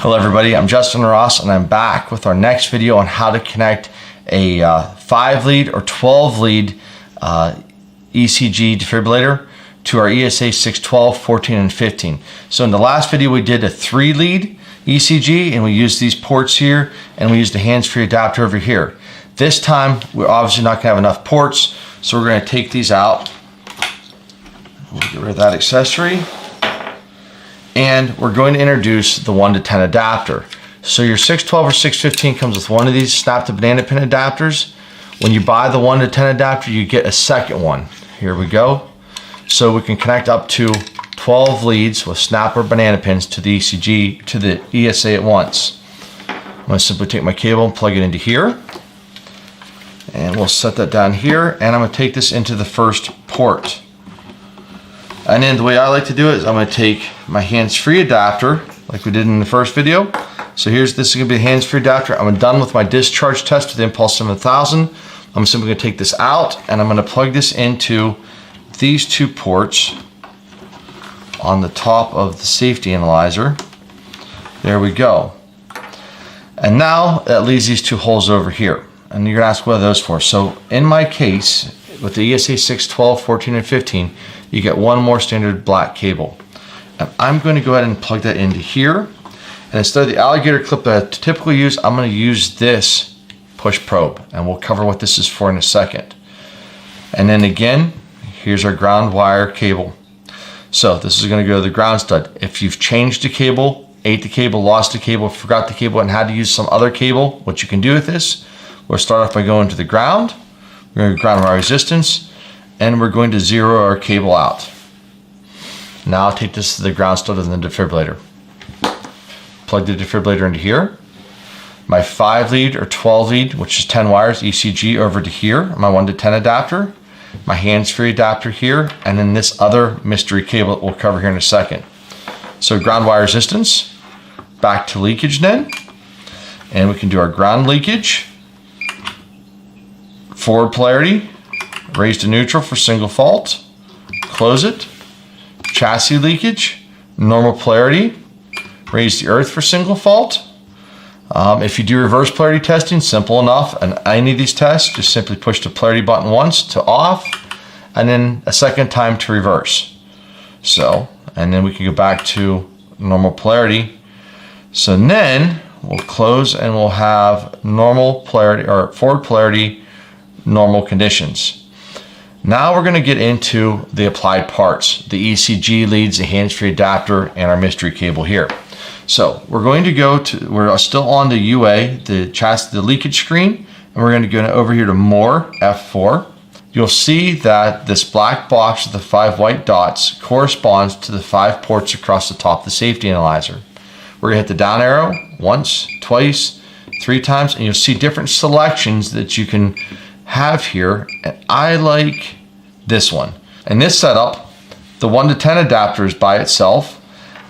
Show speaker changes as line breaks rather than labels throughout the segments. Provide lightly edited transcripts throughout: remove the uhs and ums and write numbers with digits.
Hello everybody, I'm Justin Ross and I'm back with our next video on how to connect a 5 lead or 12 lead ECG defibrillator to our ESA 612, 14, and 15. So in the last video we did a 3 lead ECG and we used these ports here and we used a hands-free adapter over here. This time we're obviously not going to have enough ports, so we're going to take these out. We'll get rid of that accessory. And we're going to introduce the 1 to 10 adapter. So your 612 or 615 comes with one of these snap to banana pin adapters. When you buy the 1 to 10 adapter, you get a second one. Here we go. So we can connect up to 12 leads with snap or banana pins to the ECG, to the ESA at once. I'm going to simply take my cable and plug it into here. And we'll set that down here. And I'm going to take this into the first port. And then the way I like to do it is I'm going to take my hands-free adapter like we did in the first video. So this is going to be a hands-free adapter. I'm done with my discharge test with the Impulse 7000. I'm simply going to take this out and I'm going to plug this into these 2 ports on the top of the safety analyzer. There we go. And now that leaves these 2 holes over here. And you're going to ask what are those for. So in my case, with the ESA 612, 14, and 15, you get one more standard black cable. And I'm going to go ahead and plug that into here. And instead of the alligator clip that I typically use, I'm going to use this push probe. And we'll cover what this is for in a second. And then again, here's our ground wire cable. So this is going to go to the ground stud. If you've changed the cable, ate the cable, lost the cable, forgot the cable, and had to use some other cable, what you can do with this, we'll start off by going to the ground. We're going to ground wire resistance. And we're going to zero our cable out. Now I'll take this to the ground stud of the defibrillator. Plug the defibrillator into here. My 5 lead or 12 lead, which is 10 wires, ECG over to here. My 1 to 10 adapter. My hands-free adapter here. And then this other mystery cable that we'll cover here in a second. So ground wire resistance. Back to leakage then. And we can do our ground leakage. Forward polarity. Raise to neutral for single fault. Close it. Chassis leakage. Normal polarity. Raise to earth for single fault. If you do reverse polarity testing, simple enough. And any of these tests, just simply push the polarity button once to off, and then a second time to reverse. So, and then we can go back to normal polarity. So then we'll close and we'll have normal polarity or forward polarity, normal conditions. Now we're going to get into the applied parts, the ECG leads, the hands-free adapter, and our mystery cable here. So we're going to go to, we're still on the UA, the chassis, the leakage screen, and we're going to go over here to more, F4. You'll see that this black box with the 5 white dots corresponds to the 5 ports across the top of the safety analyzer. We're going to hit the down arrow once, twice, 3 times, and you'll see different selections that you can have here, and I like this one. In this setup, the 1 to 10 adapter is by itself,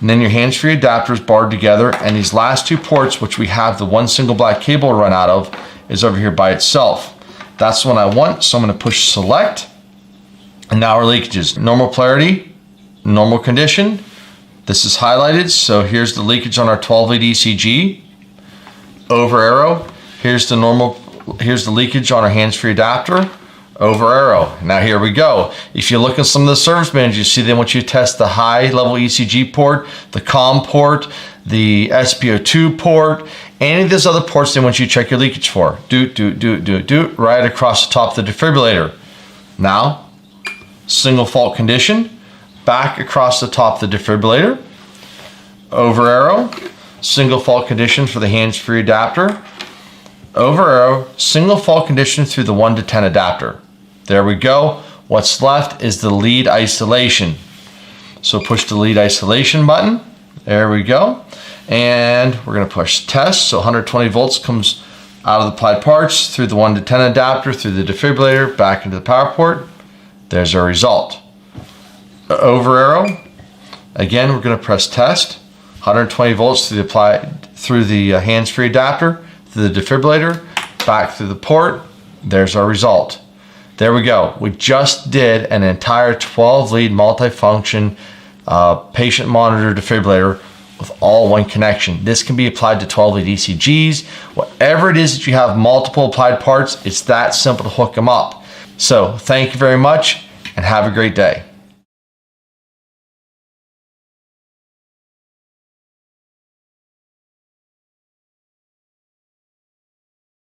and then your hands-free adapter is barred together, and these last 2 ports, which we have the 1 single black cable run out of, is over here by itself. That's the one I want, so I'm going to push select, and now our leakages. Normal polarity, normal condition. This is highlighted, so here's the leakage on our 12 lead ECG. Over arrow, here's the leakage on our hands-free adapter. Over arrow. Now here we go. If you look at some of the service manuals, you see they want you to test the high level ECG port, the COM port, the SpO2 port, any of those other ports they want you to check your leakage for. Do, right across the top of the defibrillator. Now, single fault condition, back across the top of the defibrillator. Over arrow, single fault condition for the hands-free adapter. Over arrow, single fault condition through the 1 to 10 adapter. There we go. What's left is the lead isolation. So push the lead isolation button. There we go. And we're going to push test. So 120 volts comes out of the applied parts through the 1 to 10 adapter, through the defibrillator, back into the power port. There's our result. Over arrow. Again, we're going to press test. 120 volts through the hands-free adapter, through the defibrillator, back through the port. There's our result. There we go. We just did an entire 12 lead multifunction patient monitor defibrillator with all one connection. This can be applied to 12 lead ECGs. Whatever it is that you have multiple applied parts, it's that simple to hook them up. So thank you very much and have a great day.